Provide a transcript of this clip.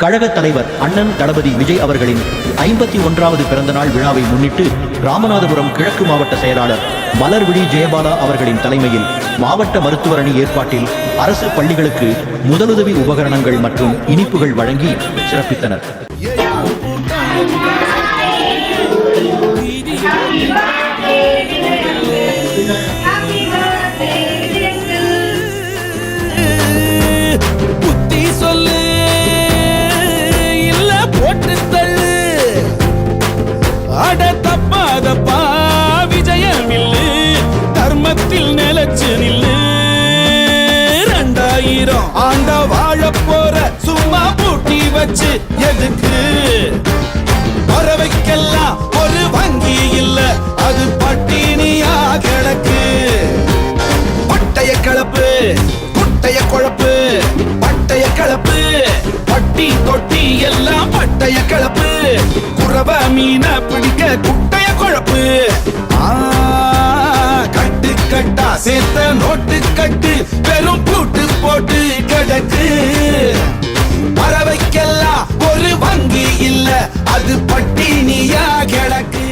கழக தலைவர் அண்ணன் தளபதி விஜய் அவர்களின் 51வது பிறந்தநாள் விழாவை முன்னிட்டு ராமநாதபுரம் கிழக்கு மாவட்ட செயலாளர் மலர்விழி ஜெயபாலா அவர்களின் தலைமையில் மாவட்ட மருத்துவர் அணி ஏற்பாட்டில் அரசு பள்ளிகளுக்கு முதலுதவி உபகரணங்கள் மற்றும் இனிப்புகள் வழங்கி சிறப்பித்தனர். ஆண்ட வாழ போற சும்மா பூட்டி வச்சு எதுக்கு? பறவைக்கெல்லாம் ஒரு வங்கி இல்ல, அது பட்டினியா கிடக்கு. பட்டைய கிளப்பு குட்டைய குழப்பு, பட்டைய கிளப்பு பட்டி தொட்டி எல்லாம் பட்டைய கிளப்பு. குறவ மீன பிடிக்க குட்டைய குழப்பு. கட்டு கட்டா சேர்த்த நோட்டு கட்டு வெறும் பூட்டு போட்டு கிடக்கு. பறவைக்கெல்லாம் ஒரு வங்கி இல்ல, அது பட்டினியா கிடக்கு.